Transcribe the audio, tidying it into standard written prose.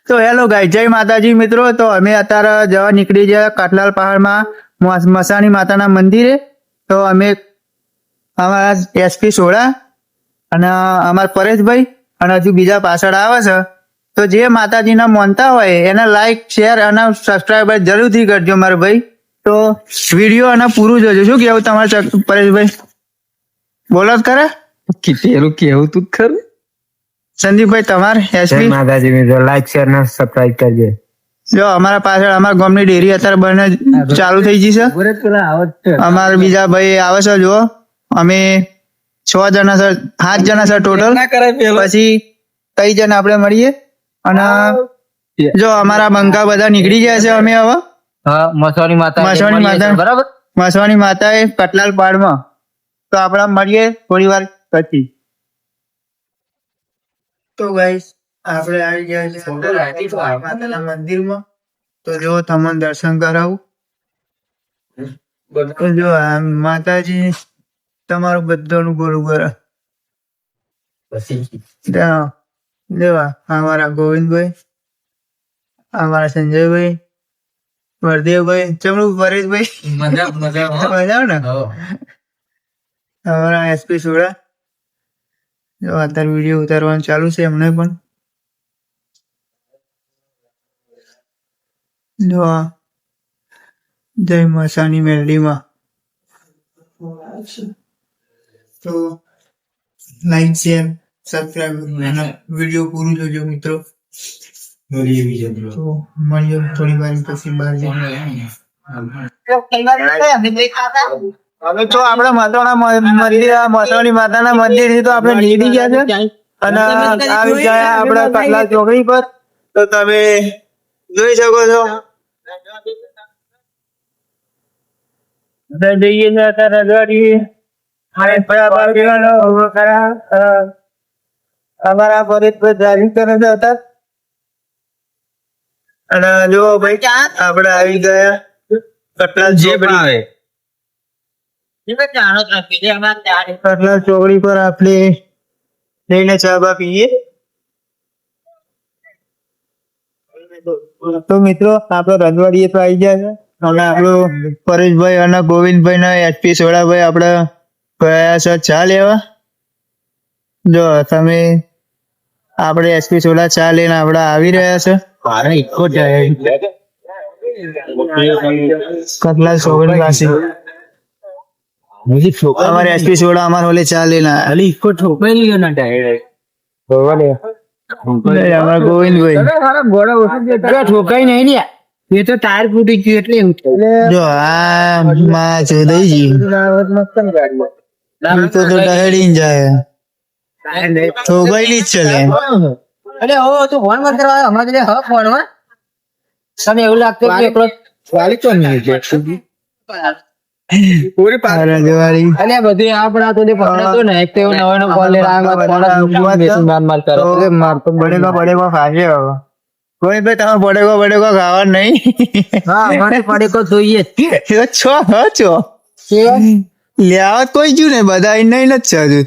તો હેલો ગાઈ, જય માતાજી મિત્રો. તો અમે અત્યારે જવા નીકળી ગયા કાટલાલ પહાડમાં મસાણી માતાના મંદિરે. તો અમે અમારા એસપી સોડા અને અમારા પરેશભાઈ અને હજુ બીજા પાછળ આવે છે. તો જે માતાજીના માનતા હોય એને લાઈક શેર અને સબસ્ક્રાઈબર જરૂરથી કરજો મારા ભાઈ. તો વિડીયો અને પૂરું જોજો. શું કેવું તમારે પરેશભાઈ? બોલો જ કરે પેલું કેવું તું ખરું. સંદીપભાઈ તમારે એસપી માતાજી મિત્રો લાઈક શેર ને સબસ્ક્રાઇબ કરજો. જો અમારા પાછળ અમારા ગામની ડેરી અત્યારે બને ચાલુ થઈ ગઈ છે. અમારા બીજા ભાઈ આવે છે. જો અમે 6 જણા છે, 7 જણા છે ટોટલ. પછી 3 જણા આપણે મળીએ. અને જો અમારા બંકા બધા નીકળી ગયા છે. અમે હવે મસવાણી માતા બરાબર. મસવાણી માતા એ કટલાલ પાડમાં. તો આપણે મળીએ થોડી વાર પછી. તો ગાઈસ આપણે આવી ગયા છે માતાના મંદિરમાં. તો જો તમને દર્શન કરાવું. તો જો આ માતાજી તમારું બધાનું ગોળું કરે. જો અમારા ગોવિંદભાઈ, અમારા સંજયભાઈ, વરદેવભાઈ, ચમડું પરેશભાઈ મજા ને. અમારા એસપી સોડા જો અત્યારે વિડીયો ઉતારવાનું ચાલુ છે એમને પણ. જો જય મસાની મેલડીમાં. તો લાઈક શેર સબસ્ક્રાઈબ અને વિડીયો પૂરું જોજો મિત્રો. તો મળીએ થોડી વાર પછી બહાર જઈને. હવે તો આપણે મસવાણી માતાના મંદિર થી તો આપણે નીકળી ગયા છે અને આવી ગયા આપણે કટલા ચોકડી પર. તો તમે જોઈ શકો છો જઈએ છે અત્યારે રજવાડી. અમારા પરેશભાઈ ડ્રાઇવિંગ કરે છે અત્યારે. અને જો ભાઈ આપણે આવી ગયા કટલા ચોકડી. કટલા ચોકડી પર આપણે લઈને ચા બા પીએ. તો મિત્રો આપણે રજવાડીએ તો આવી ગયા છે. અને આપણું પરેશભાઈ અને ગોવિંદભાઈ ને એસપી સોડાભાઈ આપણે ગયા છે ચા લેવા. જો તમે આપણે એસપી સોડા ચા લઈને આપણે આવી રહ્યા છે કટલા ચોકડી પાસે. અમારે એસપી સોડા અમારે ઓલે ચા લેના ઇકો ઠોકાઈ ગયો ના ડાયરેક્ટ અમારા ગોવિંદભાઈ ઠોકાઈ નહીં ને. એ તો ટાયર ફૂટી ગયું એટલે એવું થયું. જો આ માં ચોદાઈ ગયું તો ડહેડી જાય ઠોકાઈ જ ચલે. અરે હો તું ફોન મત કરવા હમણાં જ હ ફોન માં તમે એવું લાગતું કે એકલો વાલી તો નહીં પૂરી રજવાડી અલ્યા બધી આપડા તો જે પકડાતો ને એક તો એવો નવો નવો કોલ લેરા માર કરે માર તો બડેગો ખાશે હવે. કોઈ ભાઈ તમે બડેગો ખાવા નહીં. હા મને પડેકો જોઈએ છો લેવા કોઈ જ્યું ને બધા નહીં નથી હજુ.